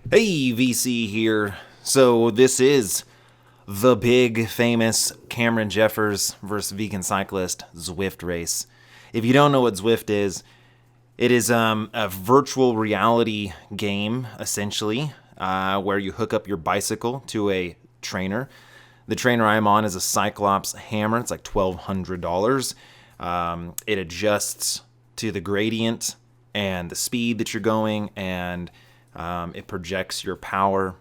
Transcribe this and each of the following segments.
Hey, VC here. So this is the big famous Cameron Jeffers versus Vegan Cyclist Zwift race. If you don't know what Zwift is, it is a virtual reality game, essentially, where you hook up your bicycle to a trainer. The trainer I'm on is a Cyclops hammer. It's like $1,200. It adjusts to the gradient and the speed that you're going, and it projects your power.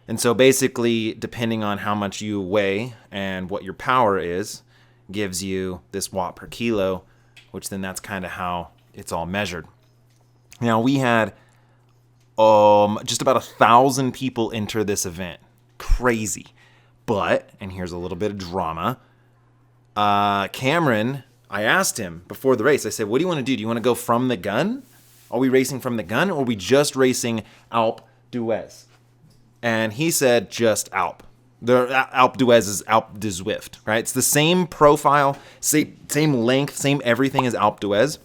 And so basically, depending on how much you weigh and what your power is, gives you this watt per kilo, which then that's kind of how it's all measured. Now, we had just about 1,000 people enter this event. Crazy. But, and here's a little bit of drama, Cameron, I asked him before the race, I said, what do you want to do? Do you want to go from the gun? Are we racing from the gun, or are we just racing ALP DU ZWIFT? And he said just ALP. The ALP DU ZWIFT is ALP DU ZWIFT, right? It's the same profile, same length, same everything as ALP DU ZWIFT.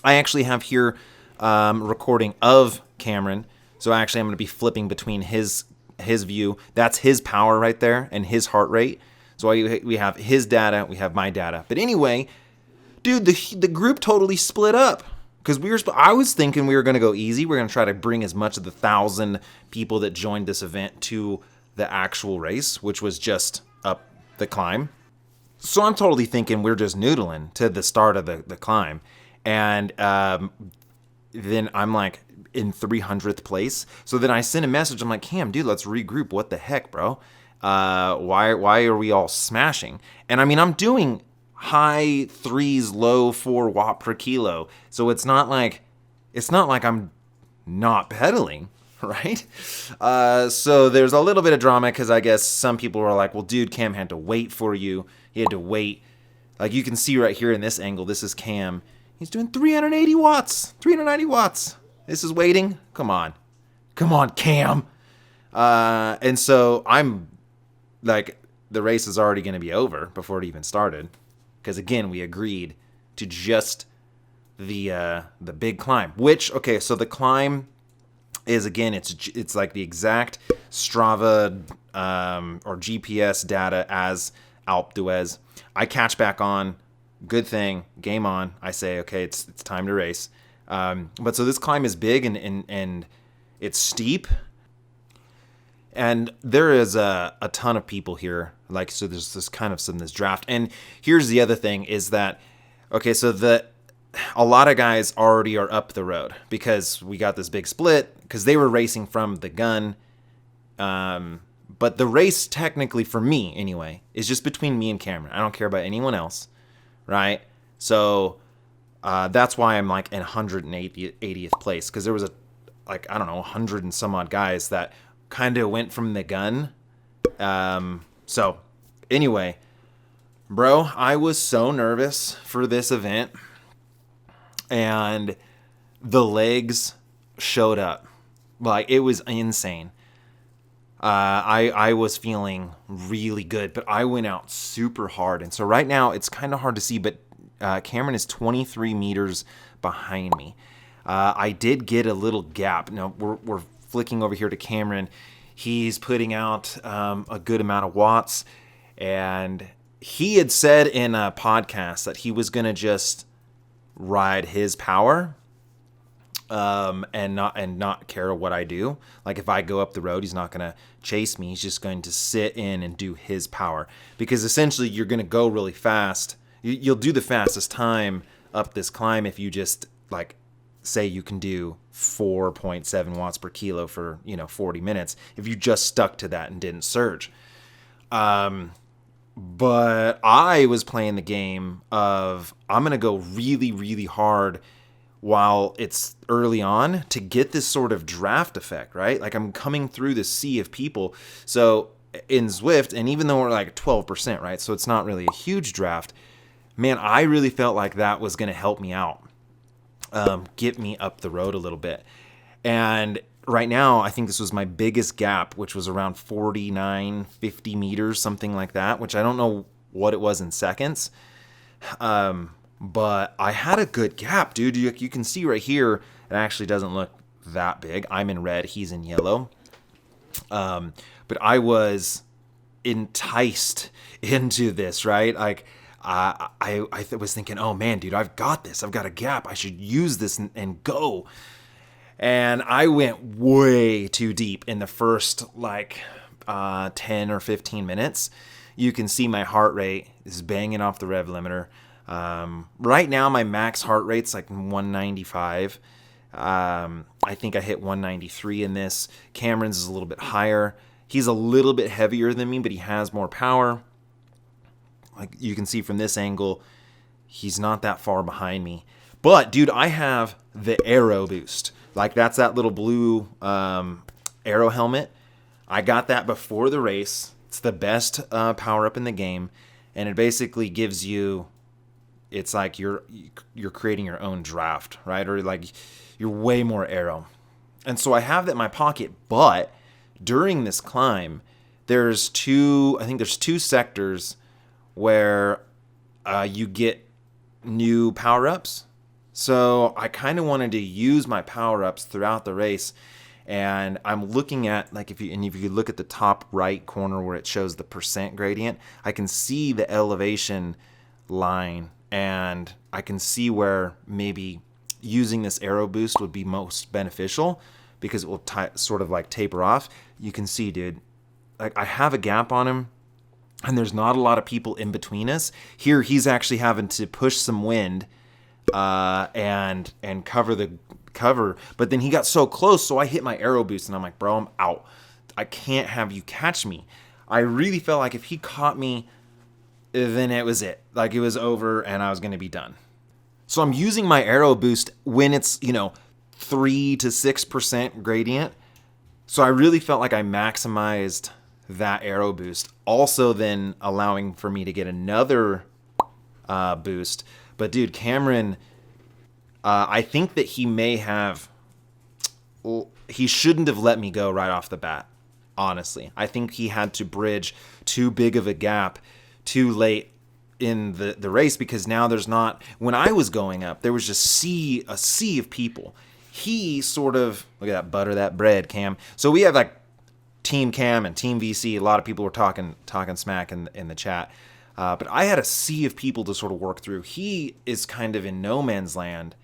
I actually have here recording of Cameron, so actually I'm going to be flipping between his view. That's his power right there and his heart rate. So we have his data, we have my data. But anyway, dude, the group totally split up. Because I was thinking we were going to go easy. We're going to try to bring as much of the 1,000 people that joined this event to the actual race, which was just up the climb. So I'm totally thinking we're just noodling to the start of the climb. And then I'm like in 300th place. So then I sent a message. I'm like, Cam, dude, let's regroup. What the heck, bro? Why are we all smashing? And I mean, I'm doing high 3s, low 4 watt per kilo. So it's not like I'm not pedaling, right? So there's a little bit of drama because I guess some people were like, well, dude, Cam had to wait for you. He had to wait. Like you can see right here in this angle, this is Cam. He's doing 380 watts, 390 watts. This is waiting. Come on, Cam. And so I'm like, the race is already going to be over before it even started. Because again, we agreed to just the big climb. Which, okay, so the climb is, again, it's like the exact Strava or GPS data as ALP DU ZWIFT. I catch back on. Good thing. Game on. I say, okay, it's time to race. But so this climb is big and it's steep. And there is a ton of people here. Like, so there's this kind of this draft. And here's the other thing is that, okay, so a lot of guys already are up the road because we got this big split because they were racing from the gun. But the race technically for me anyway is just between me and Cameron. I don't care about anyone else, right? So that's why I'm like in 180th place because there was 100 and some odd guys that kind of went from the gun. So anyway, bro, I was so nervous for this event and the legs showed up. Like it was insane. I was feeling really good, but I went out super hard. And so right now it's kind of hard to see, but Cameron is 23 meters behind me. I did get a little gap. Now we're flicking over here to Cameron. He's putting out a good amount of watts, and he had said in a podcast that he was going to just ride his power and not care what I do. Like if I go up the road, he's not going to chase me. He's just going to sit in and do his power because essentially you're going to go really fast. You'll do the fastest time up this climb if you just like say you can do 4.7 watts per kilo for 40 minutes if you just stuck to that and didn't surge. But I was playing the game of I'm gonna go really, really hard while it's early on to get this sort of draft effect, right? Like I'm coming through this sea of people. So in Zwift, and even though we're like 12%, right? So it's not really a huge draft. Man, I really felt like that was gonna help me out. Get me up the road a little bit. And right now, I think this was my biggest gap, which was around 49, 50 meters, something like that, which I don't know what it was in seconds. But I had a good gap, dude. You can see right here, it actually doesn't look that big. I'm in red, he's in yellow. But I was enticed into this, right? Like I was thinking, oh man, dude, I've got this. I've got a gap. I should use this and go. And I went way too deep in the first 10 or 15 minutes. You can see my heart rate is banging off the rev limiter. Right now, my max heart rate's like 195. I think I hit 193 in this. Cameron's is a little bit higher. He's a little bit heavier than me, but he has more power. Like you can see from this angle, he's not that far behind me. But, dude, I have the Aero Boost. Like, that's that little blue Aero helmet. I got that before the race. It's the best power-up in the game. And it basically gives you... It's like you're creating your own draft, right? Or, like, you're way more aero. And so I have that in my pocket. But during this climb, there's two sectors where you get new power-ups. So I kind of wanted to use my power-ups throughout the race, and I'm looking at, like, if you look at the top right corner where it shows the percent gradient, I can see the elevation line, and I can see where maybe using this Aero Boost would be most beneficial because it will sort of like taper off. You can see, dude, like I have a gap on him, and there's not a lot of people in between us. Here, he's actually having to push some wind and cover the cover, but then he got so close, so I hit my Aero Boost, and I'm like, bro, I'm out. I can't have you catch me. I really felt like if he caught me, then it was it. Like, it was over, and I was going to be done. So I'm using my Aero Boost when it's, 3 to 6% gradient. So I really felt like I maximized that Aero Boost. Also then allowing for me to get another boost. But dude, Cameron, I think that he shouldn't have let me go right off the bat, honestly. I think he had to bridge too big of a gap too late in the race, because now there's not, when I was going up, there was just a sea of people. He sort of, look at that, butter that bread, Cam. So we have like Team Cam and Team VC. A lot of people were talking smack in the chat. But I had a sea of people to sort of work through. He is kind of in no man's land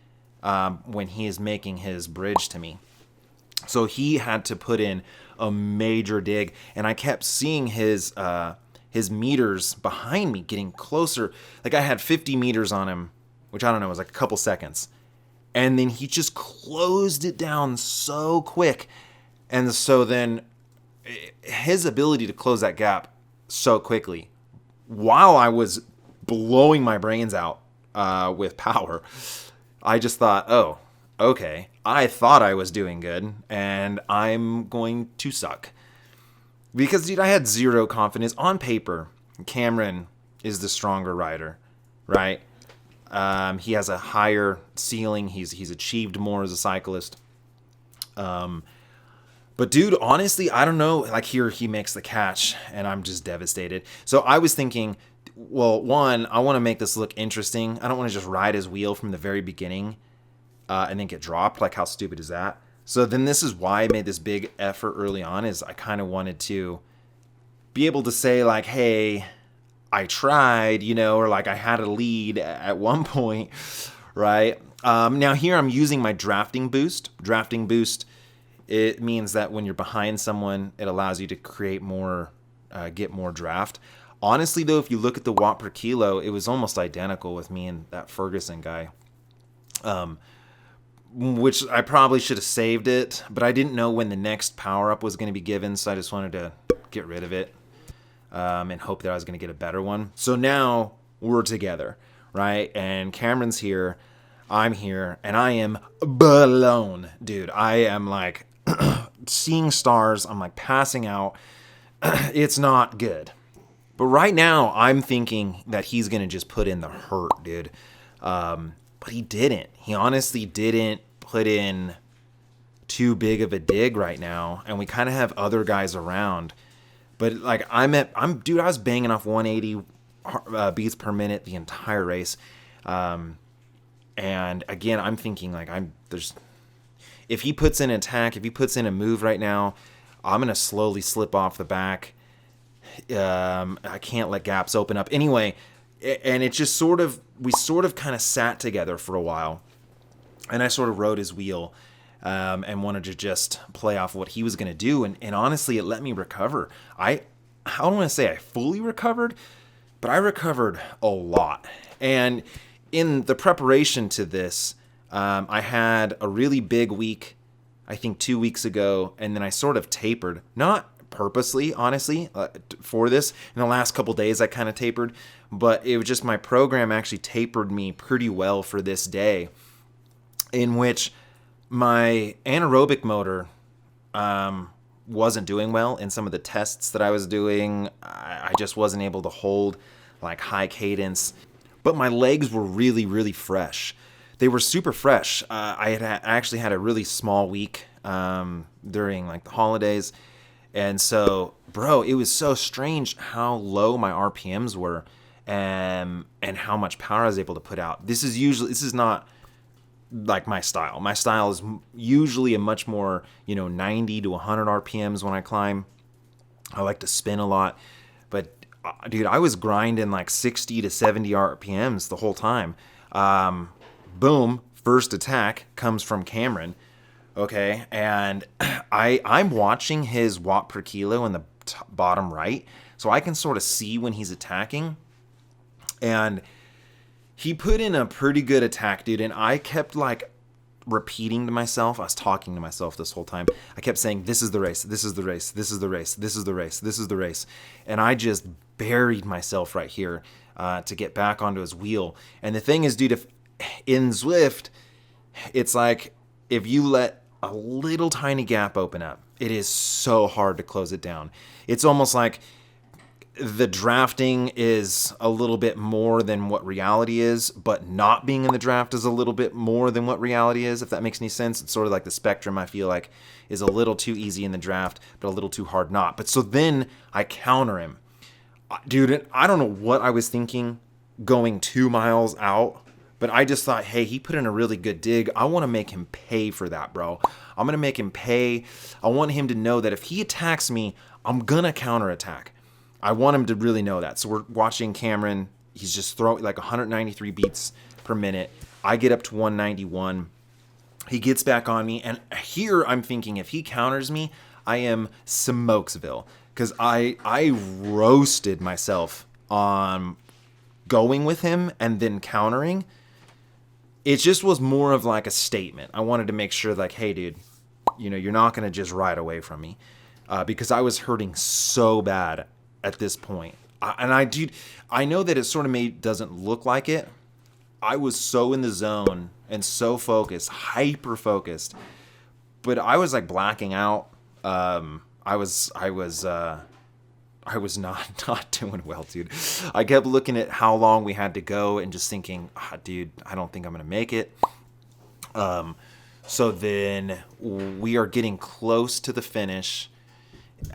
when he is making his bridge to me. So he had to put in a major dig, and I kept seeing his meters behind me getting closer. Like I had 50 meters on him, which I don't know, was like a couple seconds. And then he just closed it down so quick. And so then his ability to close that gap so quickly, while I was blowing my brains out with power, I just thought, oh, okay, I thought I was doing good, and I'm going to suck. Because, dude, I had zero confidence. On paper, Cameron is the stronger rider, right? He has a higher ceiling. He's achieved more as a cyclist. But dude, honestly, I don't know. Like here, he makes the catch, and I'm just devastated. So I was thinking, well, one, I want to make this look interesting. I don't want to just ride his wheel from the very beginning and then get dropped. Like, how stupid is that? So then this is why I made this big effort early on, is I kind of wanted to be able to say, like, hey, I tried, or like I had a lead at one point, right? Now here I'm using my drafting boost. Drafting boost, it means that when you're behind someone, it allows you to create more, get more draft. Honestly, though, if you look at the watt per kilo, it was almost identical with me and that Ferguson guy, which I probably should have saved it, but I didn't know when the next power-up was going to be given, so I just wanted to get rid of it. And hope that I was going to get a better one. So now we're together, right? And Cameron's here, I'm here, and I am blown, dude. I am like seeing stars. I'm like passing out. It's not good. But right now, I'm thinking that he's going to just put in the hurt, dude. But he didn't. He honestly didn't put in too big of a dig right now. And we kind of have other guys around. But like I was banging off 180 beats per minute the entire race, and again I'm thinking like if he puts in an attack, if he puts in a move right now, I'm going to slowly slip off the back. I can't let gaps open up. Anyway, and it just we sort of kind of sat together for a while. And I sort of rode his wheel and wanted to just play off what he was going to do. And honestly, it let me recover. I don't want to say I fully recovered, but I recovered a lot. And in the preparation to this, I had a really big week, I think 2 weeks ago, and then I sort of tapered. Not purposely, honestly, for this. In the last couple days, I kind of tapered, but it was just my program actually tapered me pretty well for this day, in which my anaerobic motor wasn't doing well in some of the tests that I was doing. I just wasn't able to hold like high cadence, but my legs were really, really fresh. They were super fresh. I actually had a really small week during like the holidays. And so, bro, it was so strange how low my RPMs were and how much power I was able to put out. This is not like my style. My style is usually a much more, 90 to 100 RPMs when I climb. I like to spin a lot. But, dude, I was grinding like 60 to 70 RPMs the whole time. Boom, first attack comes from Cameron. Okay, and I'm watching his watt per kilo in the bottom right, so I can sort of see when he's attacking. And he put in a pretty good attack, dude, and I kept like repeating to myself. I was talking to myself this whole time. I kept saying, this is the race, this is the race, this is the race, this is the race, this is the race. And I just buried myself right here to get back onto his wheel. And the thing is, dude, if in Zwift, it's like if you let a little tiny gap open up, it is so hard to close it down. It's almost like the drafting is a little bit more than what reality is, but not being in the draft is a little bit more than what reality is, if that makes any sense. It's sort of like the spectrum, I feel like, is a little too easy in the draft, but a little too hard not. But so then I counter him. Dude, I don't know what I was thinking going 2 miles out, but I just thought, hey, he put in a really good dig. I want to make him pay for that, bro. I'm going to make him pay. I want him to know that if he attacks me, I'm going to counterattack. I want him to really know that. So we're watching Cameron. He's just throwing like 193 beats per minute. I get up to 191. He gets back on me. And here I'm thinking, if he counters me, I am Smokesville. Because I roasted myself on going with him and then countering. It just was more of like a statement. I wanted to make sure like, hey, dude, you're not going to just ride away from me. Because I was hurting so bad at this point. I know that it sort of doesn't look like it. I was so in the zone and so focused, hyper focused, but I was like blacking out. I was not doing well, dude. I kept looking at how long we had to go and just thinking, dude, I don't think I'm going to make it. So then we are getting close to the finish.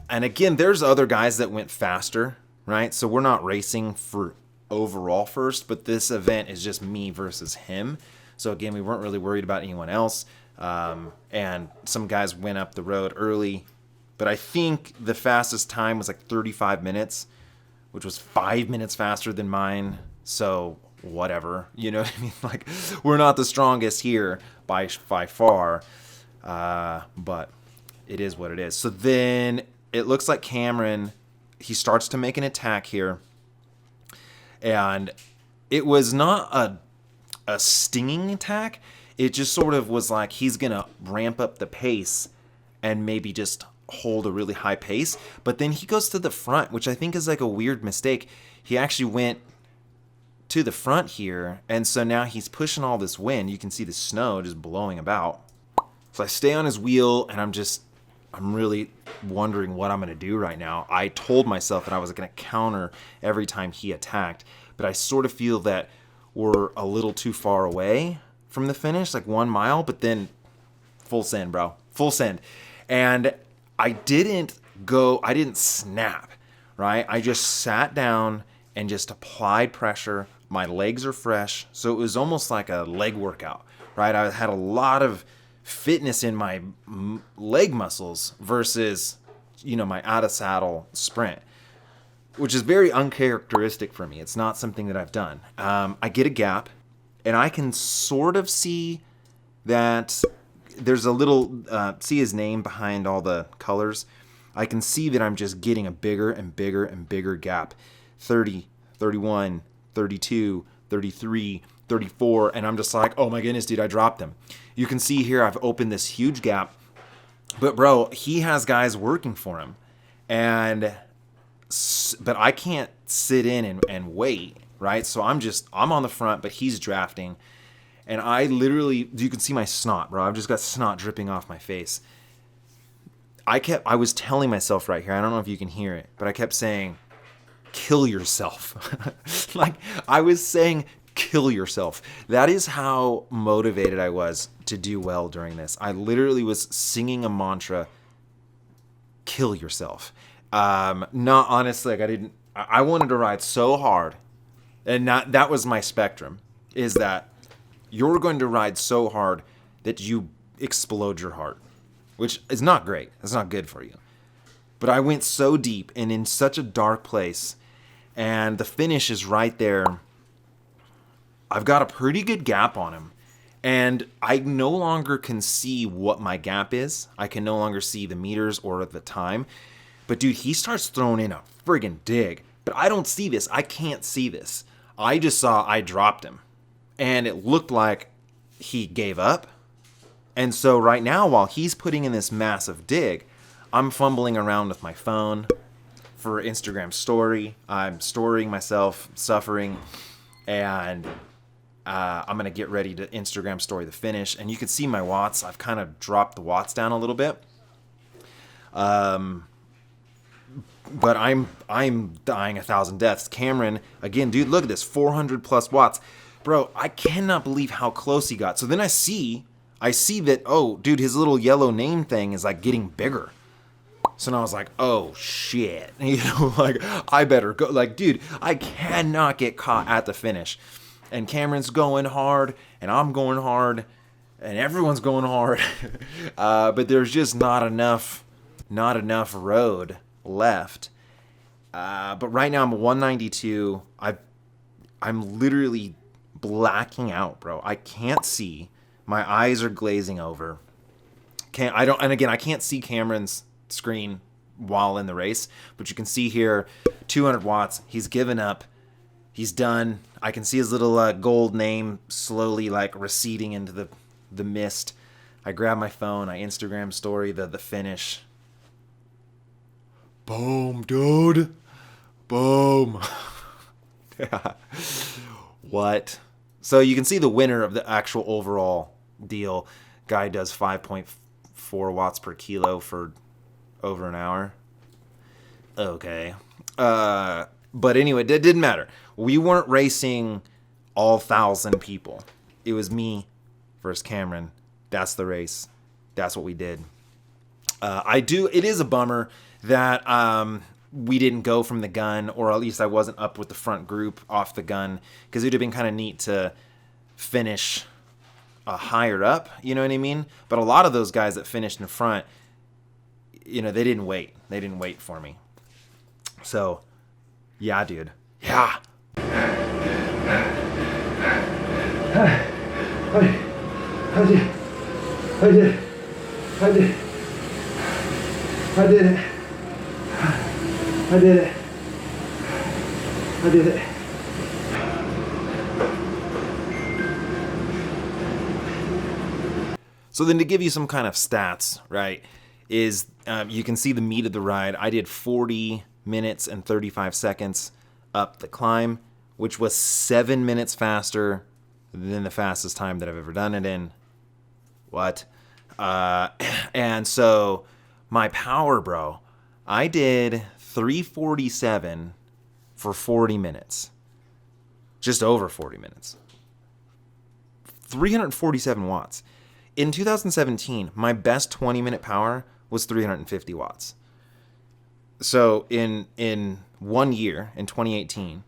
And again, there's other guys that went faster, right? So we're not racing for overall first, but this event is just me versus him. So again, we weren't really worried about anyone else. And some guys went up the road early, but I think the fastest time was like 35 minutes, which was 5 minutes faster than mine. So whatever, you know what I mean? Like, we're not the strongest here by far, but it is what it is. So then it looks like Cameron, he starts to make an attack here. And it was not a stinging attack. It just sort of was like he's going to ramp up the pace and maybe just hold a really high pace. But then he goes to the front, which I think is like a weird mistake. He actually went to the front here. And so now he's pushing all this wind. You can see the snow just blowing about. So I stay on his wheel and I'm really wondering what I'm going to do right now. I told myself that I was going to counter every time he attacked, but I sort of feel that we're a little too far away from the finish, like 1 mile, but then full send, bro. Full send. And I didn't snap, right? I just sat down and just applied pressure. My legs are fresh. So it was almost like a leg workout, right? I had a lot of fitness in my leg muscles versus, my out of saddle sprint, which is very uncharacteristic for me. It's not something that I've done. I get a gap, and I can sort of see that there's a little, see his name behind all the colors. I can see that I'm just getting a bigger and bigger and bigger gap. 30, 31, 32, 33, 34, and I'm just like, oh my goodness, dude, I dropped him. You can see here I've opened this huge gap, but bro, he has guys working for him, but I can't sit in and wait, right? So I'm on the front, but he's drafting, and I literally, you can see my snot, bro. I've just got snot dripping off my face. I was telling myself right here, I don't know if you can hear it, but I kept saying, kill yourself. Like, I was saying, kill yourself. That is how motivated I was to do well during this. I literally was singing a mantra, kill yourself. Not honestly, like I wanted to ride so hard, and that was my spectrum, is that you're going to ride so hard that you explode your heart, which is not great. It's not good for you. But I went so deep and in such a dark place, and the finish is right there. I've got a pretty good gap on him, and I no longer can see what my gap is. I can no longer see the meters or the time. But dude, he starts throwing in a friggin' dig. But I don't see this. I can't see this. I just saw I dropped him, and it looked like he gave up. And so right now, while he's putting in this massive dig, I'm fumbling around with my phone for Instagram story. I'm storying myself, suffering, and I'm going to get ready to Instagram story the finish. And you can see my watts. I've kind of dropped the watts down a little bit. But I'm dying 1,000 deaths. Cameron, again, dude, look at this, 400 plus watts. Bro, I cannot believe how close he got. So then I see that, oh, dude, his little yellow name thing is like getting bigger. So now I was like, oh shit. Like, I better go. Like, dude, I cannot get caught at the finish. And Cameron's going hard, and I'm going hard, and everyone's going hard. But there's just not enough road left. But right now I'm 192. I'm literally blacking out, bro. I can't see. My eyes are glazing over. And again, I can't see Cameron's screen while in the race, but you can see here 200 watts. He's given up. He's done. I can see his little gold name slowly like receding into the mist. I grab my phone. I Instagram story the finish. Boom, dude. Boom. What? So you can see the winner of the actual overall deal. Guy does 5.4 watts per kilo for over an hour. Okay. But anyway, it didn't matter. We weren't racing all 1,000 people. It was me versus Cameron. That's the race. That's what we did. It is a bummer that we didn't go from the gun, or at least I wasn't up with the front group off the gun, because it would have been kind of neat to finish higher up, you know what I mean? But a lot of those guys that finished in front, they didn't wait. They didn't wait for me. So, yeah, dude. Yeah. I did it. I did it. I did it. So then to give you some kind of stats, right, is you can see the meat of the ride. I did 40 minutes and 35 seconds up the climb, which was 7 minutes faster than the fastest time that I've ever done it in. What? And so my power, bro, I did 347 for 40 minutes. Just over 40 minutes. 347 watts. In 2017, my best 20-minute power was 350 watts. So in 1 year, in 2018,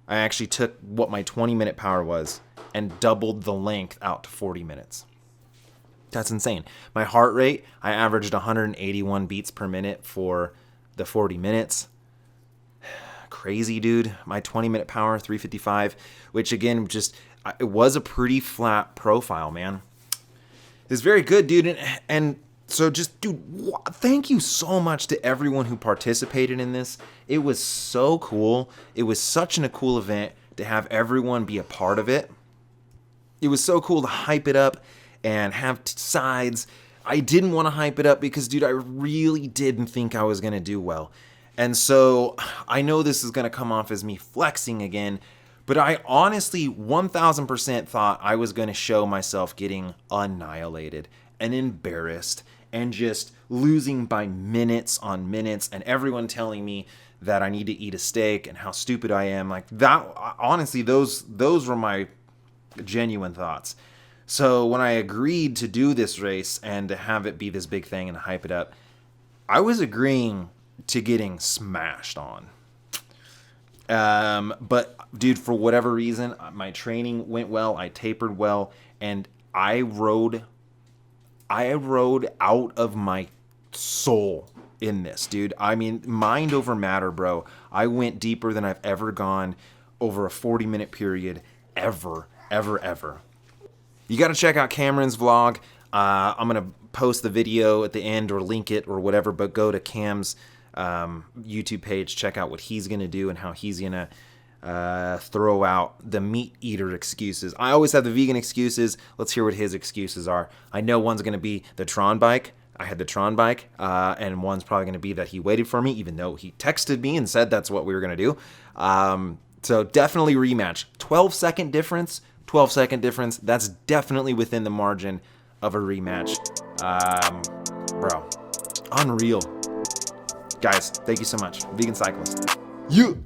I actually took what my 20-minute power was and doubled the length out to 40 minutes. That's insane. My heart rate, I averaged 181 beats per minute for the 40 minutes. Crazy, dude. My 20-minute power, 355, which again, just, it was a pretty flat profile, man. It's very good, dude. And so just, dude, thank you so much to everyone who participated in this. It was so cool. It was such a cool event to have everyone be a part of it. It was so cool to hype it up and have sides. I didn't want to hype it up because, dude, I really didn't think I was going to do well. And so I know this is going to come off as me flexing again, but I honestly 1000% thought I was going to show myself getting annihilated and embarrassed and just losing by minutes on minutes, and everyone telling me that I need to eat a steak and how stupid I am. Like that, honestly, those were my genuine thoughts. So when I agreed to do this race and to have it be this big thing and hype it up, I was agreeing to getting smashed on. But dude, for whatever reason, my training went well. I tapered well, and I rode out of my soul in this, dude. I mean, mind over matter, bro. I went deeper than I've ever gone over a 40-minute period, ever. You got to check out Cameron's vlog. I'm going to post the video at the end or link it or whatever, but go to Cam's YouTube page, check out what he's going to do and how he's going to throw out the meat eater excuses. I always have the vegan excuses. Let's hear what his excuses are. I know one's going to be the Tron bike. I had the Tron bike, and one's probably going to be that he waited for me, even though he texted me and said that's what we were going to do. So definitely rematch. 12-second difference. 12-second difference. That's definitely within the margin of a rematch. Bro, unreal. Guys, thank you so much. Vegan Cyclist. You.